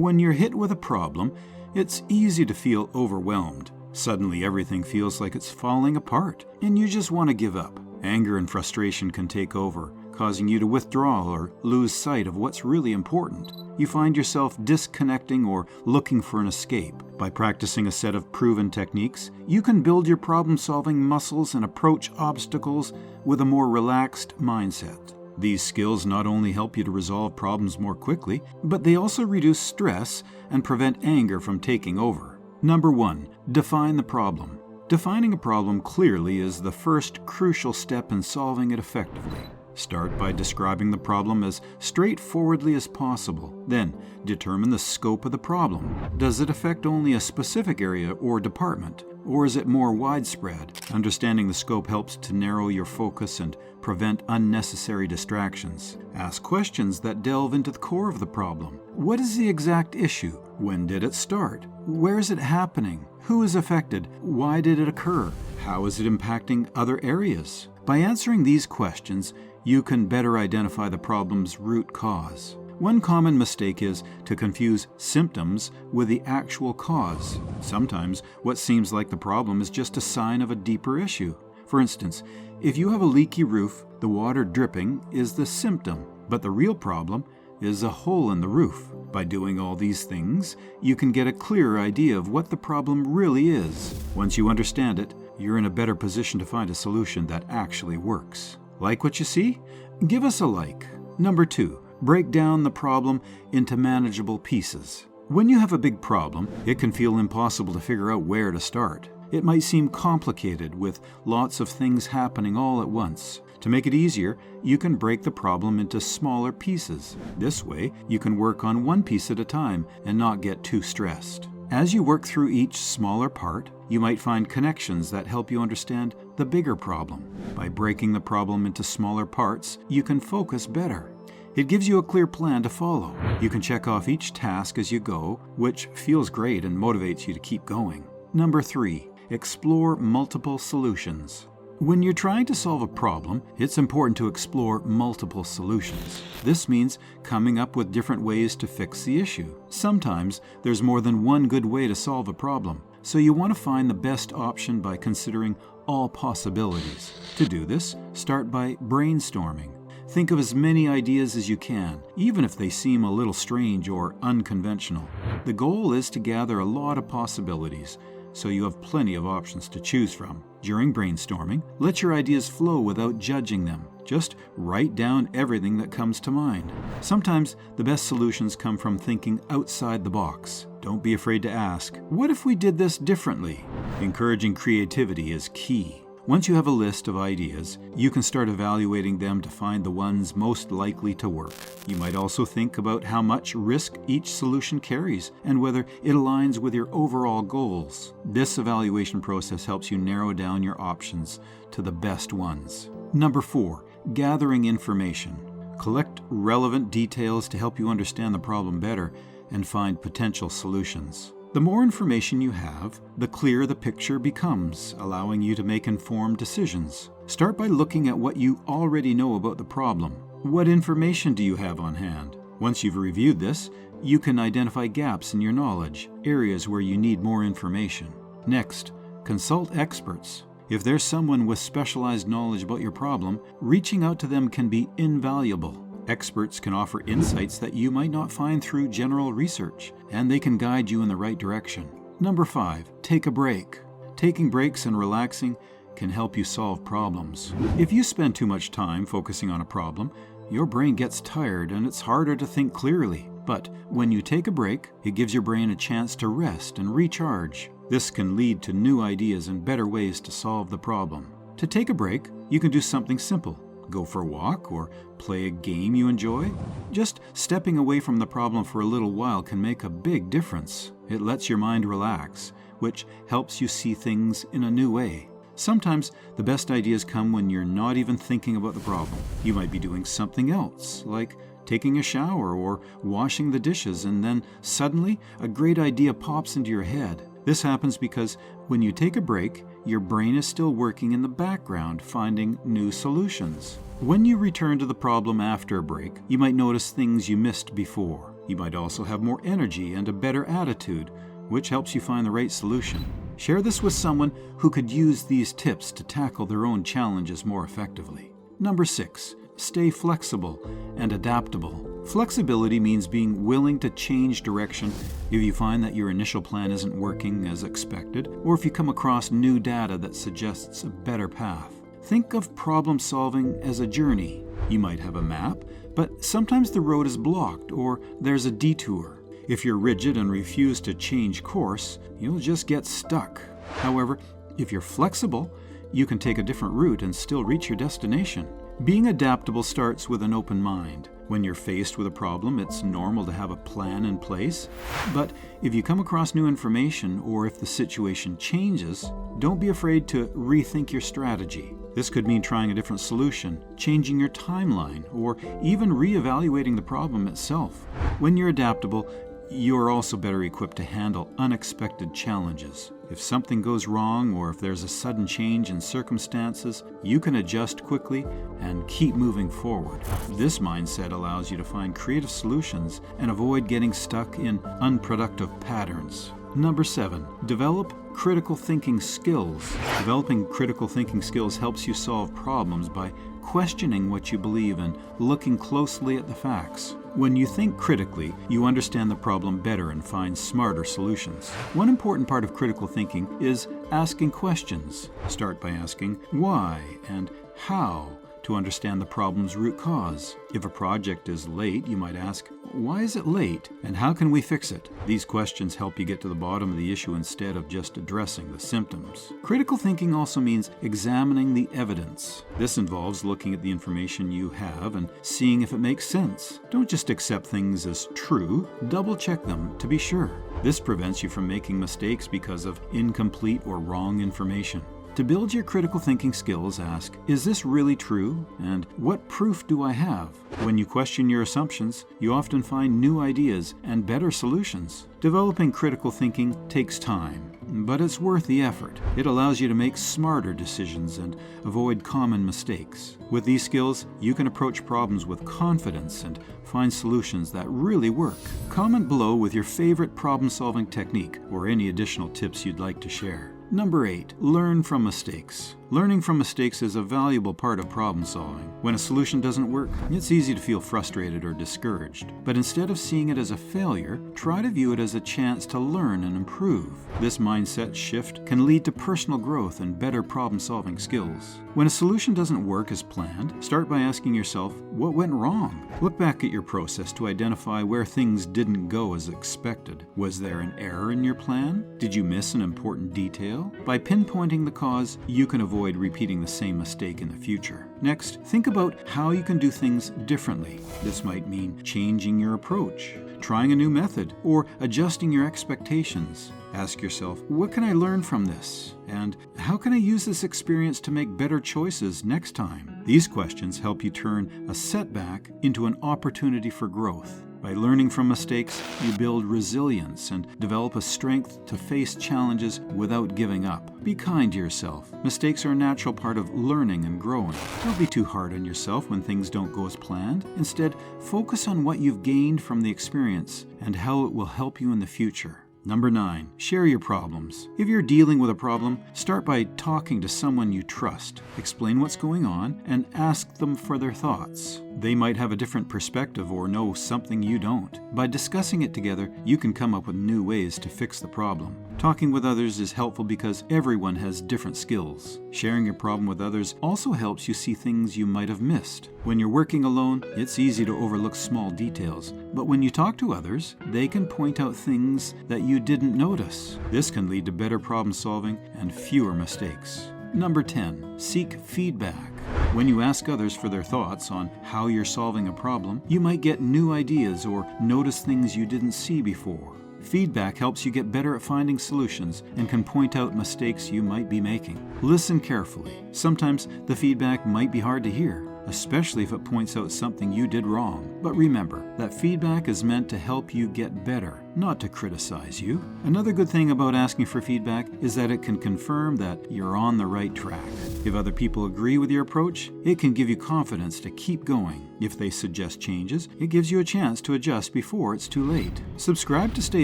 When you're hit with a problem, it's easy to feel overwhelmed. Suddenly everything feels like it's falling apart, and you just want to give up. Anger and frustration can take over, causing you to withdraw or lose sight of what's really important. You find yourself disconnecting or looking for an escape. By practicing a set of proven techniques, you can build your problem-solving muscles and approach obstacles with a more relaxed mindset. These skills not only help you to resolve problems more quickly, but they also reduce stress and prevent anger from taking over. Number 1. Define the problem. Defining a problem clearly is the first crucial step in solving it effectively. Start by describing the problem as straightforwardly as possible. Then, determine the scope of the problem. Does it affect only a specific area or department, or is it more widespread? Understanding the scope helps to narrow your focus and prevent unnecessary distractions. Ask questions that delve into the core of the problem. What is the exact issue? When did it start? Where is it happening? Who is affected? Why did it occur? How is it impacting other areas? By answering these questions, you can better identify the problem's root cause. One common mistake is to confuse symptoms with the actual cause. Sometimes what seems like the problem is just a sign of a deeper issue. For instance, if you have a leaky roof, the water dripping is the symptom, but the real problem is a hole in the roof. By doing all these things, you can get a clearer idea of what the problem really is. Once you understand it, you're in a better position to find a solution that actually works. Like what you see? Give us a like. Number 2, break down the problem into manageable pieces. When you have a big problem, it can feel impossible to figure out where to start. It might seem complicated with lots of things happening all at once. To make it easier, you can break the problem into smaller pieces. This way, you can work on one piece at a time and not get too stressed. As you work through each smaller part, you might find connections that help you understand the bigger problem. By breaking the problem into smaller parts, you can focus better. It gives you a clear plan to follow. You can check off each task as you go, which feels great and motivates you to keep going. Number 3, explore multiple solutions. When you're trying to solve a problem, it's important to explore multiple solutions. This means coming up with different ways to fix the issue. Sometimes there's more than one good way to solve a problem, so you want to find the best option by considering all possibilities. To do this, start by brainstorming. Think of as many ideas as you can, even if they seem a little strange or unconventional. The goal is to gather a lot of possibilities, so you have plenty of options to choose from. During brainstorming, let your ideas flow without judging them. Just write down everything that comes to mind. Sometimes the best solutions come from thinking outside the box. Don't be afraid to ask, what if we did this differently? Encouraging creativity is key. Once you have a list of ideas, you can start evaluating them to find the ones most likely to work. You might also think about how much risk each solution carries and whether it aligns with your overall goals. This evaluation process helps you narrow down your options to the best ones. Number 4, gathering information. Collect relevant details to help you understand the problem better and find potential solutions. The more information you have, the clearer the picture becomes, allowing you to make informed decisions. Start by looking at what you already know about the problem. What information do you have on hand? Once you've reviewed this, you can identify gaps in your knowledge, areas where you need more information. Next, consult experts. If there's someone with specialized knowledge about your problem, reaching out to them can be invaluable. Experts can offer insights that you might not find through general research, and they can guide you in the right direction. Number 5, take a break. Taking breaks and relaxing can help you solve problems. If you spend too much time focusing on a problem, your brain gets tired and it's harder to think clearly. But when you take a break, it gives your brain a chance to rest and recharge. This can lead to new ideas and better ways to solve the problem. To take a break, you can do something simple. Go for a walk or play a game you enjoy. Just stepping away from the problem for a little while can make a big difference. It lets your mind relax, which helps you see things in a new way. Sometimes the best ideas come when you're not even thinking about the problem. You might be doing something else, like taking a shower or washing the dishes, and then suddenly a great idea pops into your head. This happens because when you take a break, your brain is still working in the background, finding new solutions. When you return to the problem after a break, you might notice things you missed before. You might also have more energy and a better attitude, which helps you find the right solution. Share this with someone who could use these tips to tackle their own challenges more effectively. Number 6, stay flexible and adaptable. Flexibility means being willing to change direction if you find that your initial plan isn't working as expected, or if you come across new data that suggests a better path. Think of problem solving as a journey. You might have a map, but sometimes the road is blocked or there's a detour. If you're rigid and refuse to change course, you'll just get stuck. However, if you're flexible, you can take a different route and still reach your destination. Being adaptable starts with an open mind. When you're faced with a problem, it's normal to have a plan in place. But if you come across new information or if the situation changes, don't be afraid to rethink your strategy. This could mean trying a different solution, changing your timeline, or even reevaluating the problem itself. When you're adaptable, you're also better equipped to handle unexpected challenges. If something goes wrong or if there's a sudden change in circumstances, you can adjust quickly and keep moving forward. This mindset allows you to find creative solutions and avoid getting stuck in unproductive patterns. Number 7, develop critical thinking skills. Developing critical thinking skills helps you solve problems by questioning what you believe and looking closely at the facts. When you think critically, you understand the problem better and find smarter solutions. One important part of critical thinking is asking questions. Start by asking why and how to understand the problem's root cause. If a project is late, you might ask, why is it late and how can we fix it? These questions help you get to the bottom of the issue instead of just addressing the symptoms. Critical thinking also means examining the evidence. This involves looking at the information you have and seeing if it makes sense. Don't just accept things as true, double check them to be sure. This prevents you from making mistakes because of incomplete or wrong information. To build your critical thinking skills, ask, is this really true? And what proof do I have? When you question your assumptions, you often find new ideas and better solutions. Developing critical thinking takes time, but it's worth the effort. It allows you to make smarter decisions and avoid common mistakes. With these skills, you can approach problems with confidence and find solutions that really work. Comment below with your favorite problem-solving technique or any additional tips you'd like to share. Number 8, learn from mistakes. Learning from mistakes is a valuable part of problem solving. When a solution doesn't work, it's easy to feel frustrated or discouraged. But instead of seeing it as a failure, try to view it as a chance to learn and improve. This mindset shift can lead to personal growth and better problem solving skills. When a solution doesn't work as planned, start by asking yourself, what went wrong? Look back at your process to identify where things didn't go as expected. Was there an error in your plan? Did you miss an important detail? By pinpointing the cause, you can avoid repeating the same mistake in the future. Next, think about how you can do things differently. This might mean changing your approach, trying a new method, or adjusting your expectations. Ask yourself, what can I learn from this? And how can I use this experience to make better choices next time? These questions help you turn a setback into an opportunity for growth. By learning from mistakes, you build resilience and develop a strength to face challenges without giving up. Be kind to yourself. Mistakes are a natural part of learning and growing. Don't be too hard on yourself when things don't go as planned. Instead, focus on what you've gained from the experience and how it will help you in the future. Number 9, share your problems. If you're dealing with a problem, start by talking to someone you trust. Explain what's going on and ask them for their thoughts. They might have a different perspective or know something you don't. By discussing it together, you can come up with new ways to fix the problem. Talking with others is helpful because everyone has different skills. Sharing your problem with others also helps you see things you might have missed. When you're working alone, it's easy to overlook small details, but when you talk to others, they can point out things that you didn't notice. This can lead to better problem solving and fewer mistakes. Number 10, seek feedback. When you ask others for their thoughts on how you're solving a problem, you might get new ideas or notice things you didn't see before. Feedback helps you get better at finding solutions and can point out mistakes you might be making. Listen carefully. Sometimes the feedback might be hard to hear, especially if it points out something you did wrong. But remember that feedback is meant to help you get better, not to criticize you. Another good thing about asking for feedback is that it can confirm that you're on the right track. If other people agree with your approach, it can give you confidence to keep going. If they suggest changes, it gives you a chance to adjust before it's too late. Subscribe to stay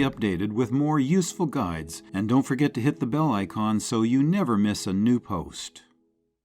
updated with more useful guides, and don't forget to hit the bell icon so you never miss a new post.